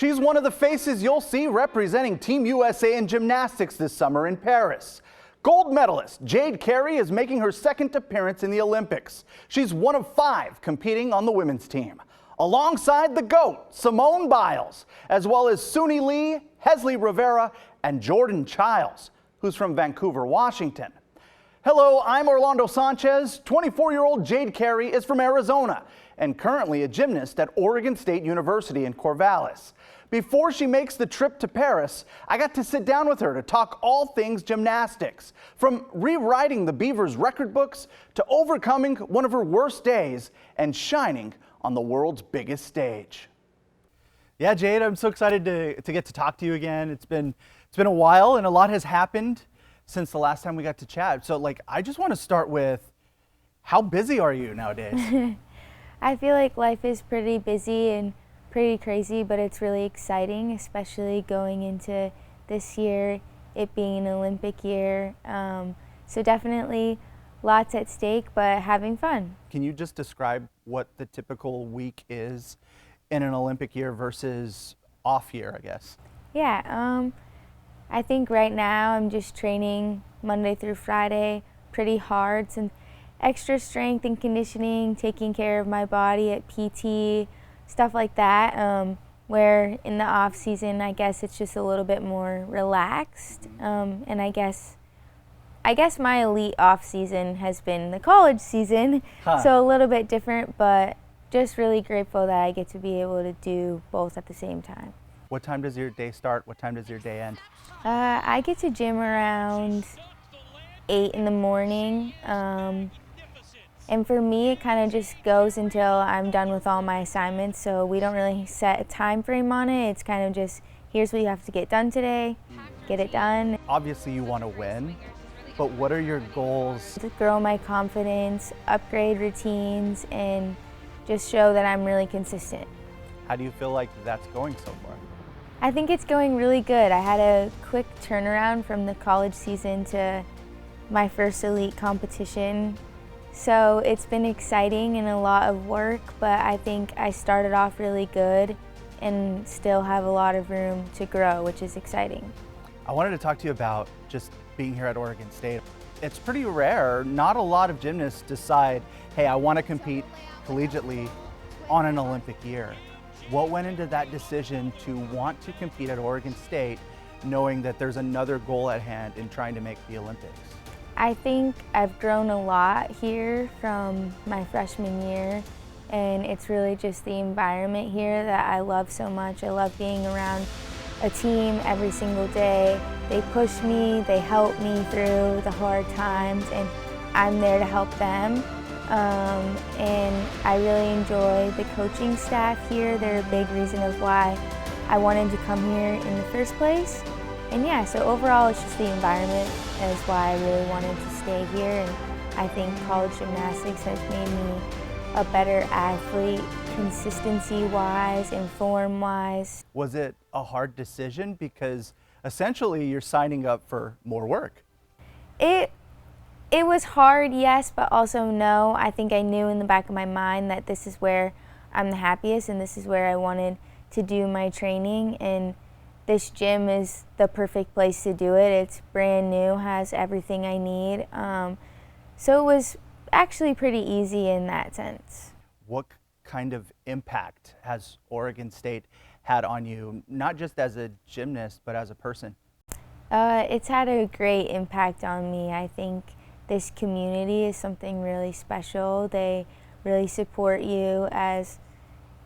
She's one of the faces you'll see representing Team USA in gymnastics this summer in Paris. Gold medalist Jade Carey is making her second appearance in the Olympics. She's one of 5 competing on the women's team, alongside the GOAT, Simone Biles, as well as Suni Lee, Hesley Rivera, and Jordan Childs, who's from Vancouver, Washington. Hello, I'm Orlando Sanchez. 24-year-old Jade Carey is from Arizona and currently a gymnast at Oregon State University in Corvallis. Before she makes the trip to Paris, I got to sit down with her to talk all things gymnastics, from rewriting the Beavers record books to overcoming one of her worst days and shining on the world's biggest stage. Yeah, Jade, I'm so excited to get to talk to you again. It's been a while and a lot has happened since the last time we got to chat. So I just want to start with, how busy are you nowadays? I feel like life is pretty busy and pretty crazy, but it's really exciting, especially going into this year, it being an Olympic year. So definitely lots at stake, but having fun. Can you just describe what the typical week is in an Olympic year versus off year, I guess? Yeah, I think right now I'm just training Monday through Friday pretty hard, some extra strength and conditioning, taking care of my body at PT, stuff like that, where in the off season, I guess it's just a little bit more relaxed. And I guess my elite off season has been the college season, so a little bit different, but just really grateful that I get to be able to do both at the same time. What time does your day start? What time does your day end? I get to gym around 8 in the morning. And for me, it kind of just goes until I'm done with all my assignments, so we don't really set a time frame on it. It's kind of just, here's what you have to get done today, get it done. Obviously you want to win, but what are your goals? To grow my confidence, upgrade routines, and just show that I'm really consistent. How do you feel like that's going so far? I think it's going really good. I had a quick turnaround from the college season to my first elite competition. So it's been exciting and a lot of work, but I think I started off really good and still have a lot of room to grow, which is exciting. I wanted to talk to you about just being here at Oregon State. It's pretty rare. Not a lot of gymnasts decide, hey, I want to compete collegiately on an Olympic year. What went into that decision to want to compete at Oregon State, knowing that there's another goal at hand in trying to make the Olympics? I think I've grown a lot here from my freshman year, and it's really just the environment here that I love so much. I love being around a team every single day. They push me, they help me through the hard times, and I'm there to help them. And I really enjoy the coaching staff here. They're a big reason of why I wanted to come here in the first place. And yeah, so overall it's just the environment is why I really wanted to stay here, and I think college gymnastics has made me a better athlete, consistency-wise and form-wise. Was it a hard decision? Because essentially you're signing up for more work. It was hard, yes, but also no. I think I knew in the back of my mind that this is where I'm the happiest and this is where I wanted to do my training, and this gym is the perfect place to do it. It's brand new, has everything I need. So it was actually pretty easy in that sense. What kind of impact has Oregon State had on you, not just as a gymnast, but as a person? It's had a great impact on me. I think this community is something really special. They really support you as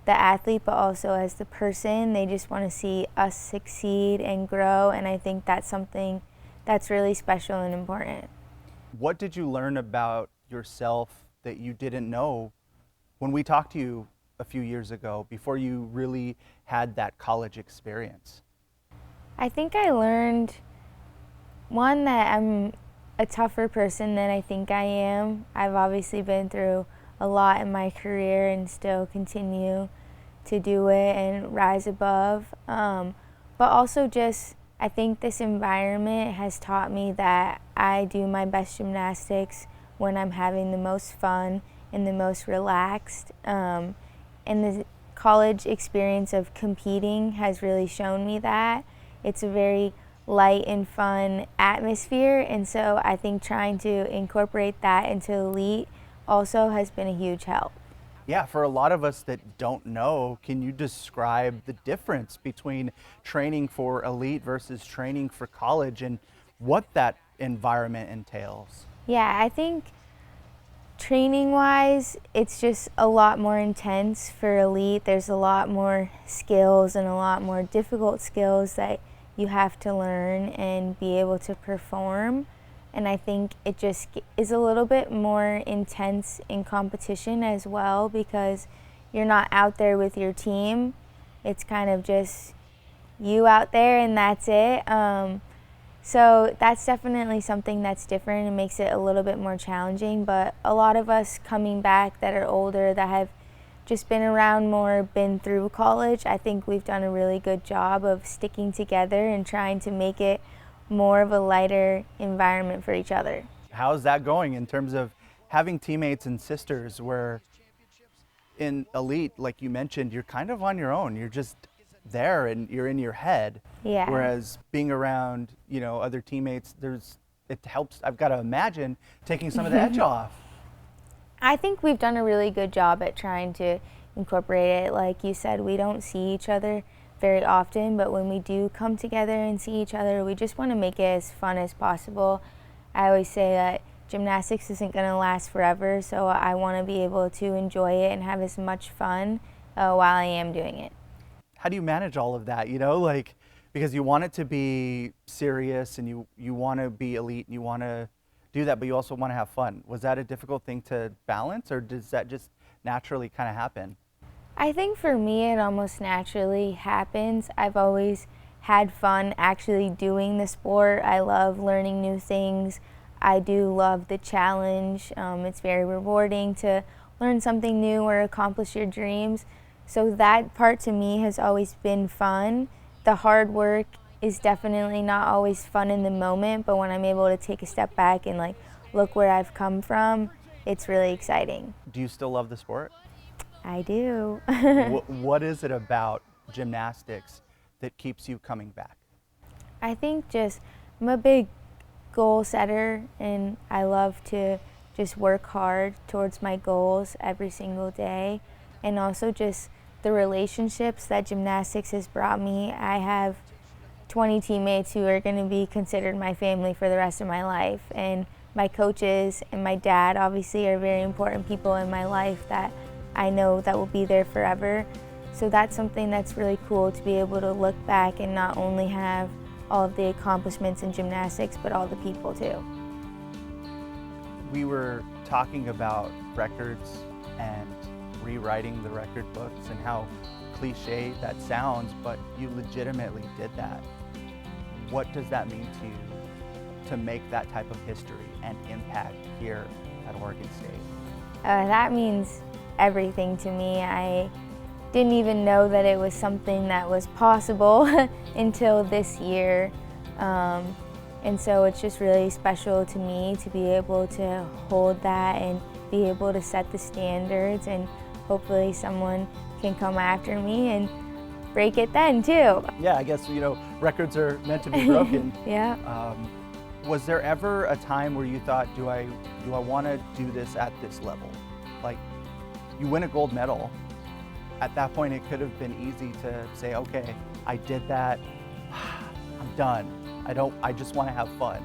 the athlete, but also as the person. They just want to see us succeed and grow, and I think that's something that's really special and important. What did you learn about yourself that you didn't know when we talked to you a few years ago, before you really had that college experience? I think I learned, one, that I'm a tougher person than I think I am. I've obviously been through a lot in my career and still continue to do it and rise above. But also just, I think this environment has taught me that I do my best gymnastics when I'm having the most fun and the most relaxed. And the college experience of competing has really shown me that. It's a very light and fun atmosphere, and so I think trying to incorporate that into elite also has been a huge help. Yeah, for a lot of us that don't know, can you describe the difference between training for elite versus training for college and what that environment entails? Yeah, I think training wise, it's just a lot more intense for elite. There's a lot more skills and a lot more difficult skills that you have to learn and be able to perform. And I think it just is a little bit more intense in competition as well, because you're not out there with your team. It's kind of just you out there and that's it. So that's definitely something that's different and makes it a little bit more challenging. But a lot of us coming back that are older, that have just been around more, been through college, I think we've done a really good job of sticking together and trying to make it more of a lighter environment for each other. How's that going in terms of having teammates and sisters where in elite, like you mentioned, you're kind of on your own. You're just there and you're in your head. Yeah. Whereas being around, other teammates, it helps. I've got to imagine taking some of the edge off. I think we've done a really good job at trying to incorporate it. Like you said, we don't see each other very often, but when we do come together and see each other, we just want to make it as fun as possible. I always say that gymnastics isn't going to last forever, so I want to be able to enjoy it and have as much fun while I am doing it. How do you manage all of that, because you want it to be serious and you want to be elite and you want to do that, but you also want to have fun. Was that a difficult thing to balance, or does that just naturally kind of happen? I think for me it almost naturally happens. I've always had fun actually doing the sport. I love learning new things. I do love the challenge. It's very rewarding to learn something new or accomplish your dreams. So that part to me has always been fun. The hard work is definitely not always fun in the moment, but when I'm able to take a step back and look where I've come from, it's really exciting. Do you still love the sport? I do. What is it about gymnastics that keeps you coming back? I think I'm a big goal setter, and I love to just work hard towards my goals every single day. And also just the relationships that gymnastics has brought me. I have 20 teammates who are going to be considered my family for the rest of my life. And my coaches and my dad obviously are very important people in my life that I know that will be there forever. So that's something that's really cool, to be able to look back and not only have all of the accomplishments in gymnastics, but all the people too. We were talking about records and rewriting the record books and how cliche that sounds, but you legitimately did that. What does that mean to you to make that type of history and impact here at Oregon State? That means everything to me. I didn't even know that it was something that was possible until this year. And so it's just really special to me to be able to hold that and be able to set the standards, and hopefully someone can come after me and break it then too. Yeah, I guess, records are meant to be broken. Yeah. Was there ever a time where you thought, do I want to do this at this level? Like, you win a gold medal. At that point, it could have been easy to say, okay, I did that, I'm done. I just want to have fun.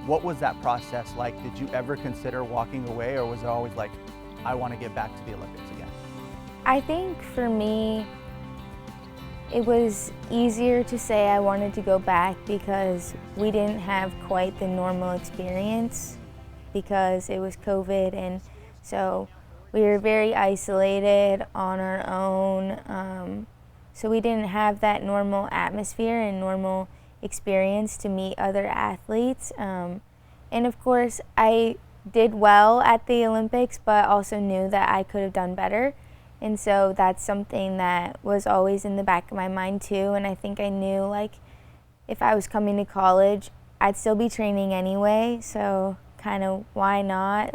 What was that process like? Did you ever consider walking away, or was it always like, I want to get back to the Olympics again? I think for me, it was easier to say I wanted to go back because we didn't have quite the normal experience because it was COVID, and so we were very isolated on our own. So we didn't have that normal atmosphere and normal experience to meet other athletes. And of course, I did well at the Olympics, but also knew that I could have done better. And so that's something that was always in the back of my mind too. And I think I knew, if I was coming to college, I'd still be training anyway. So kind of why not,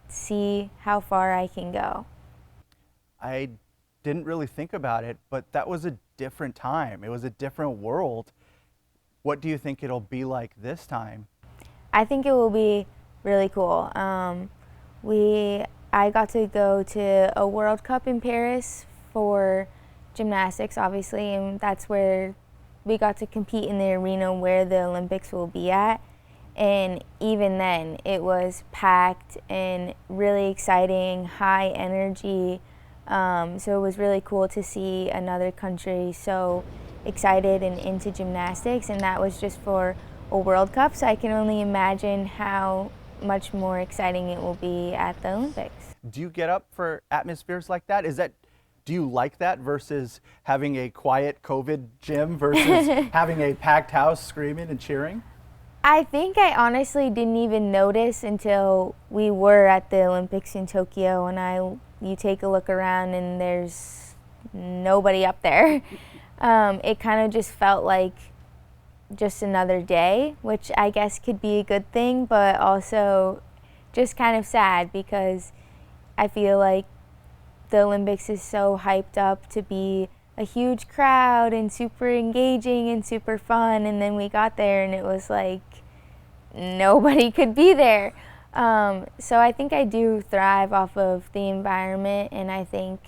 see how far I can go. I didn't really think about it, but that was a different time. It was a different world. What do you think it'll be like this time? I think it will be really cool. I got to go to a World Cup in Paris for gymnastics, obviously, and that's where we got to compete in the arena where the Olympics will be at. And even then, it was packed and really exciting, high energy. So it was really cool to see another country so excited and into gymnastics, and that was just for a World Cup. So I can only imagine how much more exciting it will be at the Olympics. Do you get up for atmospheres like that? Do you like that versus having a quiet COVID gym versus having a packed house screaming and cheering? I think I honestly didn't even notice until we were at the Olympics in Tokyo, and you take a look around and there's nobody up there. It kind of just felt like just another day, which I guess could be a good thing, but also just kind of sad because I feel like the Olympics is so hyped up to be a huge crowd and super engaging and super fun, and then we got there and it was like nobody could be there. So I think I do thrive off of the environment, and I think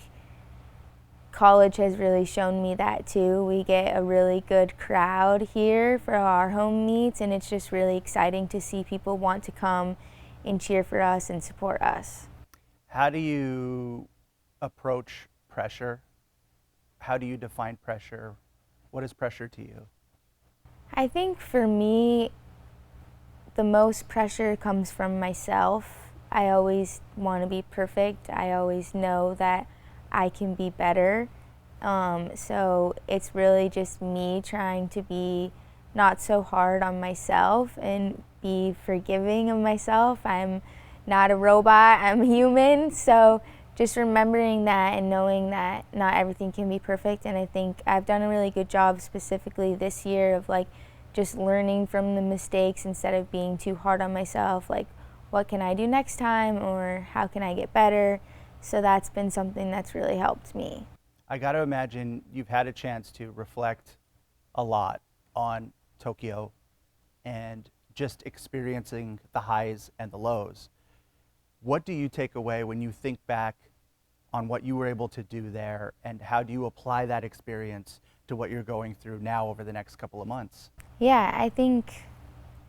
college has really shown me that too. We get a really good crowd here for our home meets, and it's just really exciting to see people want to come and cheer for us and support us. How do you approach pressure? How do you define pressure? What is pressure to you? I think for me, the most pressure comes from myself. I always want to be perfect. I always know that I can be better. So it's really just me trying to be not so hard on myself and be forgiving of myself. I'm not a robot, I'm human. So just remembering that and knowing that not everything can be perfect. And I think I've done a really good job specifically this year of like just learning from the mistakes instead of being too hard on myself. Like, what can I do next time, or how can I get better? So that's been something that's really helped me. I got to imagine you've had a chance to reflect a lot on Tokyo and just experiencing the highs and the lows. What do you take away when you think back on what you were able to do there, and how do you apply that experience to what you're going through now over the next couple of months? Yeah, I think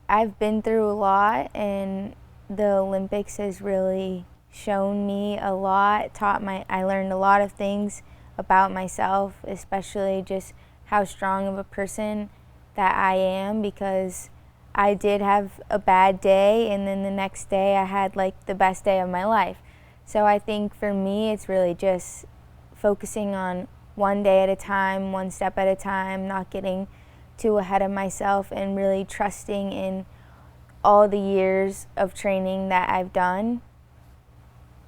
I've been through a lot, and the Olympics has really shown me a lot, I learned a lot of things about myself, especially just how strong of a person that I am, because I did have a bad day and then the next day I had like the best day of my life. So I think for me it's really just focusing on one day at a time, one step at a time, not getting too ahead of myself, and really trusting in all the years of training that I've done.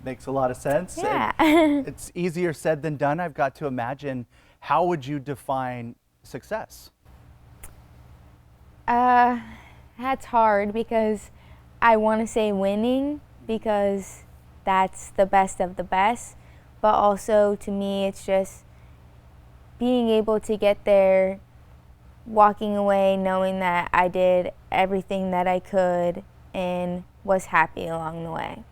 Makes a lot of sense. Yeah. It's easier said than done, I've got to imagine. How would you define success? That's hard because I want to say winning because that's the best of the best, but also to me it's just being able to get there, walking away knowing that I did everything that I could and was happy along the way.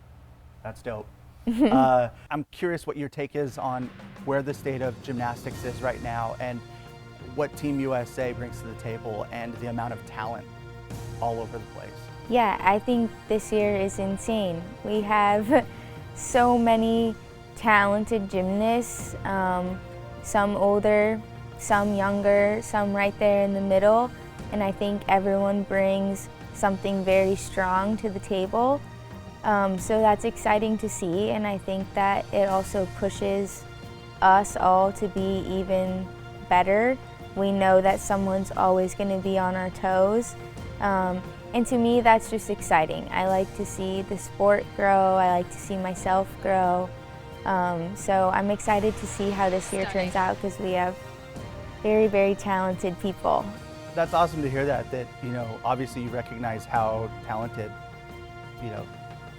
That's dope. I'm curious what your take is on where the state of gymnastics is right now and what Team USA brings to the table and the amount of talent all over the place. Yeah, I think this year is insane. We have so many talented gymnasts, some older, some younger, some right there in the middle, and I think everyone brings something very strong to the table. So that's exciting to see, and I think that it also pushes us all to be even better. We know that someone's always going to be on our toes, and to me that's just exciting. I like to see the sport grow, I like to see myself grow, so I'm excited to see how this year turns out because we have very, very talented people. That's awesome to hear that, obviously you recognize how talented,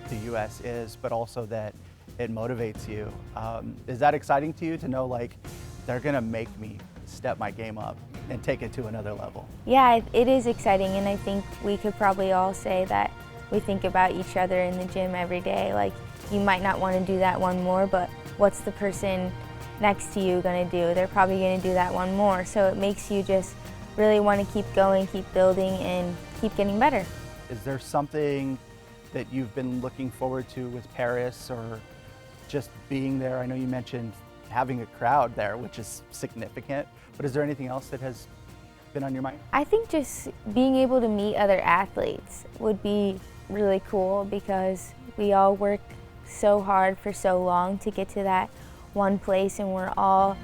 the U.S. is, but also that it motivates you. Is that exciting to you to know like they're gonna make me step my game up and take it to another level? Yeah, it is exciting, and I think we could probably all say that we think about each other in the gym every day. Like, you might not want to do that one more, but what's the person next to you going to do? They're probably going to do that one more. So it makes you just really want to keep going, keep building, and keep getting better. Is there something that you've been looking forward to with Paris, or just being there? I know you mentioned having a crowd there, which is significant, but is there anything else that has been on your mind? I think just being able to meet other athletes would be really cool, because we all work so hard for so long to get to that one place, and we're all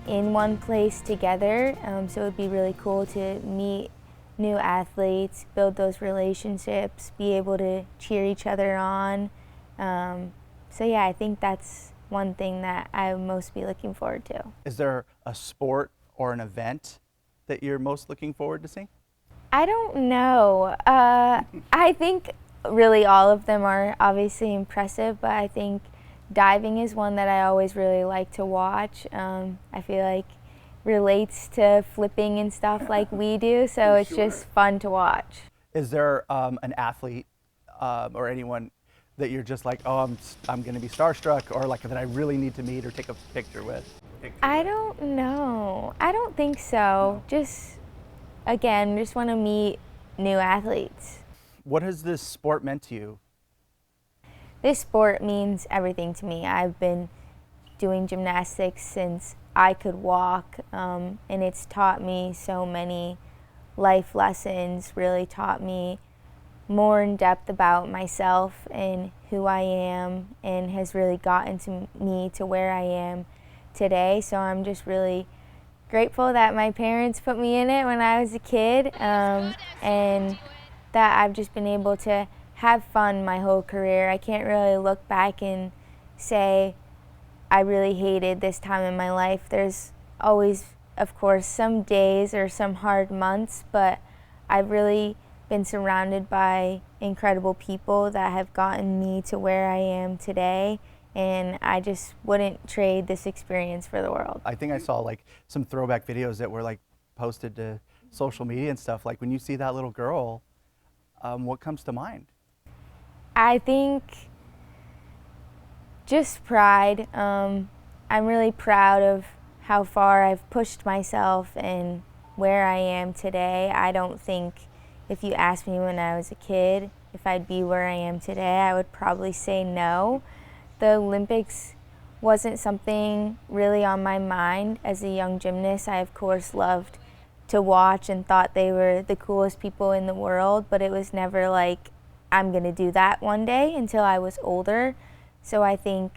in one place together. So it would be really cool to meet new athletes, build those relationships, be able to cheer each other on. So yeah, I think that's one thing that I would most be looking forward to. Is there a sport or an event that you're most looking forward to seeing? I don't know. I think really all of them are obviously impressive, but I think diving is one that I always really like to watch. I feel like relates to flipping and stuff like we do, so it's just fun to watch. Is there an athlete or anyone that you're just like, oh, I'm going to be starstruck, or like that I really need to meet or take a picture with? I don't know. I don't think so. Just, again, just want to meet new athletes. What has this sport meant to you? This sport means everything to me. I've been doing gymnastics since I could walk, and it's taught me so many life lessons, really taught me more in depth about myself and who I am, and has really gotten to me to where I am today. So I'm just really grateful that my parents put me in it when I was a kid, and that I've just been able to have fun my whole career. I can't really look back and say I really hated this time in my life. There's always, of course, some days or some hard months, but I've really been surrounded by incredible people that have gotten me to where I am today, and I just wouldn't trade this experience for the world. I think I saw like some throwback videos that were like posted to social media and stuff. Like when you see that little girl, what comes to mind? I think just pride. I'm really proud of how far I've pushed myself and where I am today. I don't think, if you asked me when I was a kid if I'd be where I am today, I would probably say no. The Olympics wasn't something really on my mind as a young gymnast. I, of course, loved to watch and thought they were the coolest people in the world, but it was never like, I'm gonna do that one day, until I was older. So I think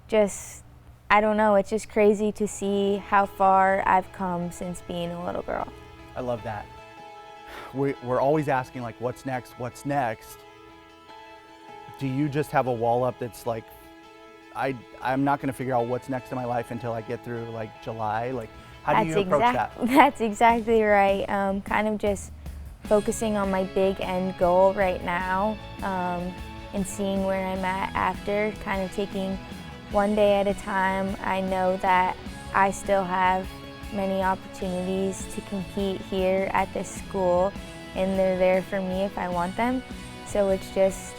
just, I don't know, it's just crazy to see how far I've come since being a little girl. I love that. We're always asking like, what's next, what's next? Do you just have a wall up that's like, I'm not gonna figure out what's next in my life until I get through like July? Like, how do you approach that? That's exactly right. Kind of just focusing on my big end goal right now, and seeing where I'm at after, kind of taking one day at a time. I know that I still have many opportunities to compete here at this school, and they're there for me if I want them. So it's just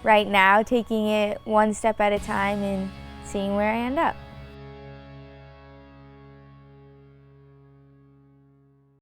right now taking it one step at a time and seeing where I end up.